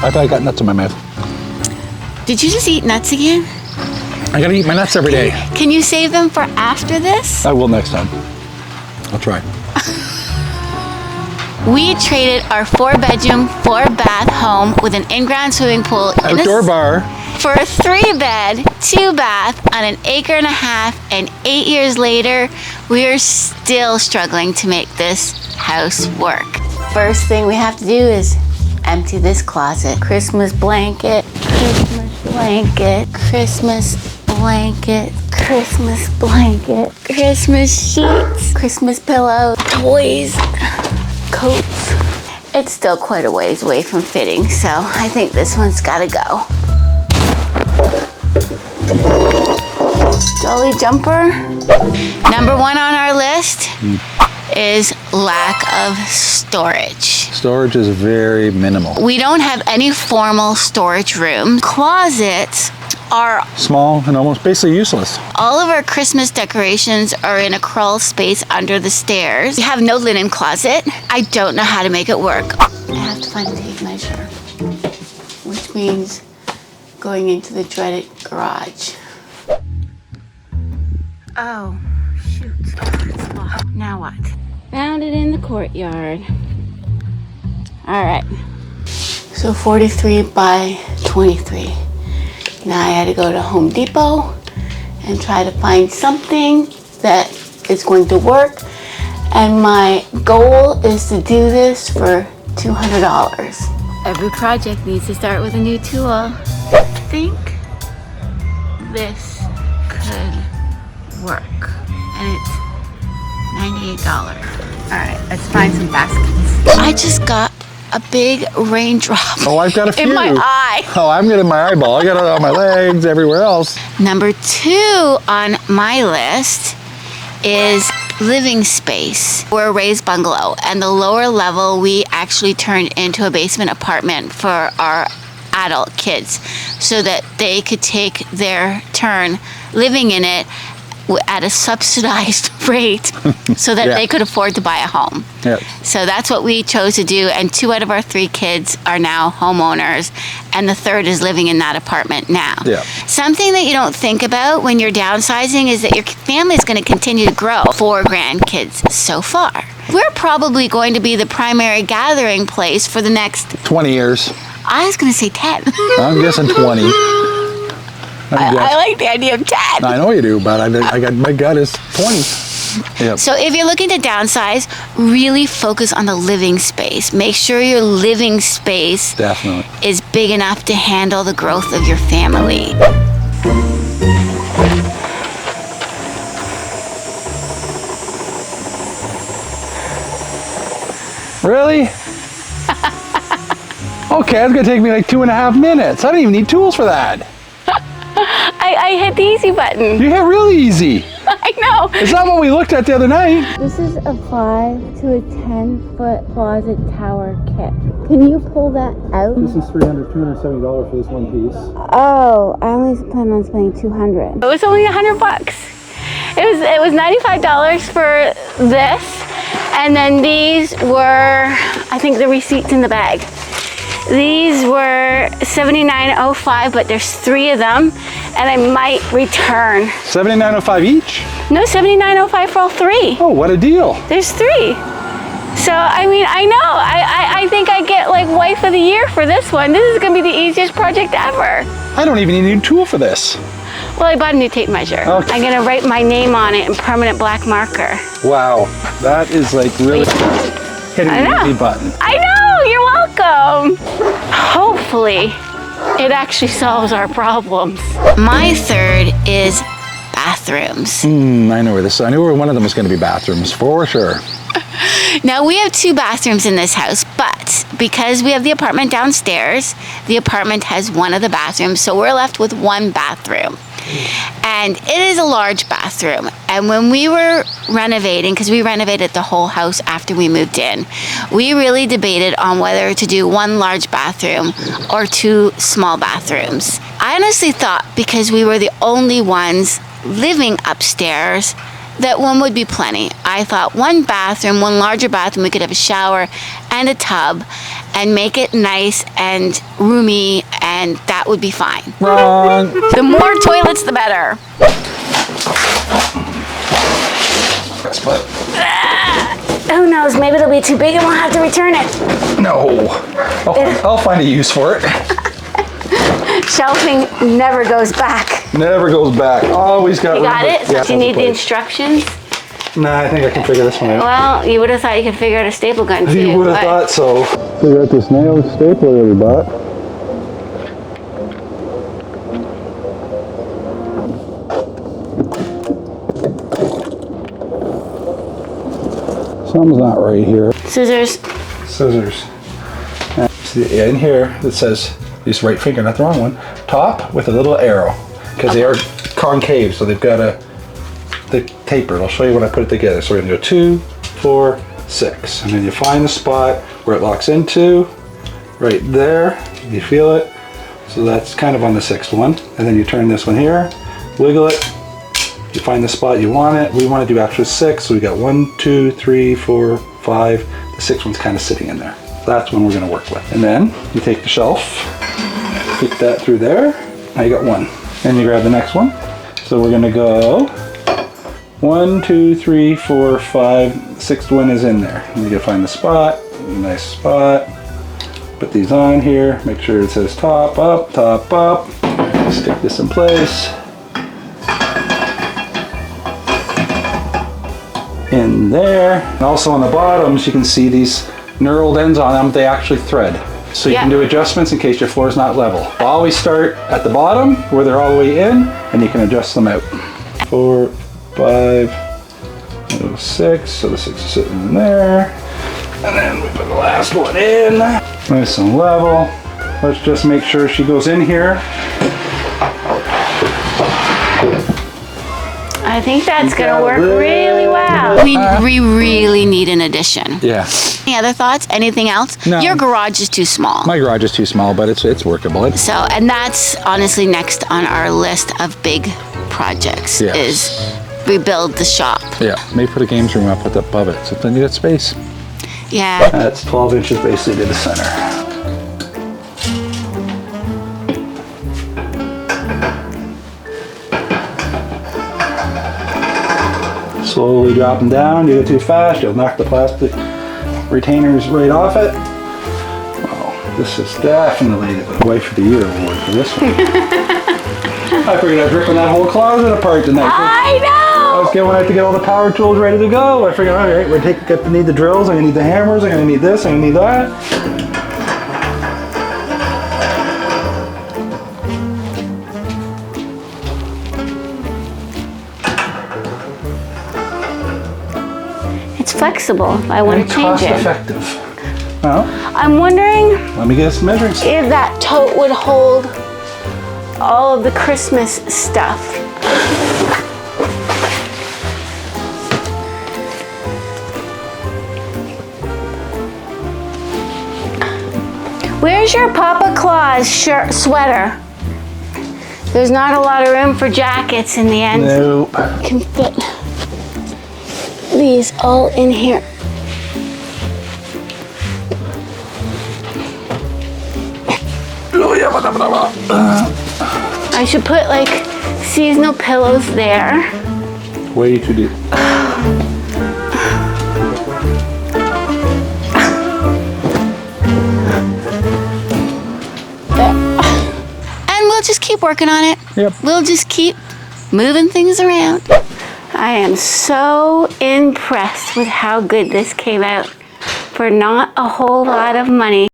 I thought I got nuts in my mouth. Did you just eat nuts again? I gotta eat my nuts every day. Can you save them for after this? I will next time. I'll try. We traded our 4-bedroom, 4-bath home with an in-ground swimming pool Outdoor bar. for a 3-bed, 2-bath on an 1.5 acres, and 8 years later, we are still struggling to make this house work. First thing we have to do is empty this closet. Christmas blanket, Christmas blanket, Christmas blanket, Christmas blanket, Christmas sheets, Christmas pillows, toys, coats. It's still quite a ways away from fitting, so I think this one's gotta go. Jolly jumper. Number 1 on our list is lack of storage. Storage is very minimal. We don't have any formal storage rooms. Closets are Small and almost basically useless. all of our Christmas decorations are in a crawl space under the stairs. We have no linen closet. I don't know how to make it work. I have to find a tape measure, which means going into the dreaded garage. Oh, shoot. It's locked. Now what? Found it in the courtyard. All right. So 43 by 23. Now I had to go to Home Depot and try to find something that is going to work. And my goal is to do this for $200. Every project needs to start with a new tool. I think this could work. And it's $98. All right, let's find some baskets. I just got a big raindrop. Oh, I've got a few. In my eye. Oh, I'm getting my eyeball. I got it on my legs, everywhere else. Number 2 on my list is living space. We're a raised bungalow, and the lower level we actually turned into a basement apartment for our adult kids so that they could take their turn living in it at a subsidized rate so that Yeah. they could afford to buy a home. Yeah. So that's what we chose to do, and 2 out of our 3 kids are now homeowners, and the 3rd is living in that apartment now. Yeah. Something that you don't think about when you're downsizing is that your family is going to continue to grow. 4 grandkids so far. We're probably going to be the primary gathering place for the next, 20 years. I was going to say 10. I'm guessing 20. I like the idea of 10. I know you do, but I got my gut is 20. Yep. So if you're looking to downsize, really focus on the living space. Make sure your living space Definitely. is big enough to handle the growth of your family. Really? Okay, it's gonna take me like 2.5 minutes. I don't even need tools for that. I hit the easy button. You hit really easy. I know. It's not what we looked at the other night. This is a 5 to a 10-foot closet tower kit. Can you pull that out? This is $270 for this one piece. Oh, I only plan on spending $200. It was only $100. It was $95 for this, and then these were, I think the receipt's in the bag. These were $79.05, but there's 3 of them, and I might return. $79.05 each? No, $79.05 for all 3. Oh, what a deal. There's 3. So, I mean, I know. I think I get like wife of the year for this one. This is gonna be the easiest project ever. I don't even need a new tool for this. Well, I bought a new tape measure. Okay. I'm gonna write my name on it in permanent black marker. Wow, that is like really hitting I know. the easy button. I know, you're welcome. Hopefully, it actually solves our problems. My 3rd is bathrooms. I know where this. I knew where one of them was going to be bathrooms for sure. Now, we have 2 bathrooms in this house, but because we have the apartment downstairs, the apartment has one of the bathrooms, so we're left with 1 bathroom. And it is a large bathroom. And when we were renovating, because we renovated the whole house after we moved in, we really debated on whether to do 1 large bathroom or 2 small bathrooms. I honestly thought because we were the only ones living upstairs that one would be plenty. I thought one bathroom, one larger bathroom, we could have a shower and a tub and make it nice and roomy, and that would be fine. Wrong. The more toilets, the better. Who knows, maybe it'll be too big and we'll have to return it. No. I'll find a use for it. Shelving never goes back. Never goes back. Always got You got room. it? Yeah, Do you need the place. instructions? Nah, I think I can figure this one out. Well, you would have thought you could figure out a staple gun too. You would have but- thought so. Figure out this nail stapler that we bought. Something's not right here. Scissors. Scissors. And see, in here it says, use right finger, not the wrong one, top with a little arrow. Because they are concave, so they've got the tapered. I'll show you when I put it together. So we're gonna go 2, 4, 6. And then you find the spot where it locks into, right there. You feel it? So that's kind of on the 6th one. And then you turn this one here, wiggle it. You find the spot you want it. We want to do actually 6, so we got 1, 2, 3, 4, 5. The 6th one's kind of sitting in there. That's one we're going to work with. And then you take the shelf, stick that through there. Now you got 1. Then you grab the next one. So we're going to go 1, 2, 3, 4, 5. 6th one is in there. And you got to find the spot. Nice spot. Put these on here. Make sure it says top, up, top, up. Stick this in place. In there. And also on the bottoms, you can see these knurled ends on them. They actually thread. So you can do adjustments in case your floor is not level. Always start at the bottom where they're all the way in, and you can adjust them out. 4, 5, 6. So the 6 is sitting in there. And then we put the last one in. Nice and level. Let's just make sure she goes in here. I think that's gonna work really well. We really need an addition. Yeah. Any other thoughts? Anything else? No. Your garage is too small. My garage is too small, but it's workable. So, and that's honestly next on our list of big projects Yes. is rebuild the shop. Yeah. Maybe put a games room up above it, so then you got space. Yeah. That's 12 inches basically to the center. Slowly drop them down. You go too fast, you'll knock the plastic retainers right off it. Oh, this is definitely the Wife of the Year award for this one. I figured I was ripping that whole closet apart tonight. I I was know! getting when I had to get all the power tools ready to go. I figured, all right, we're gonna need the drills, I'm gonna need the hammers, I'm gonna need this, I'm gonna need that. It's flexible if I want And to change cost it. effective. Well, I'm wondering let me get some measuring stuff. if that tote would hold all of the Christmas stuff. Where's your Papa Claus shirt sweater? There's not a lot of room for jackets in the end. Nope. Can fit these all in here. I should put like seasonal pillows there. Way too deep. And we'll just keep working on it. Yep. We'll just keep moving things around. I am so impressed with how good this came out for not a whole lot of money.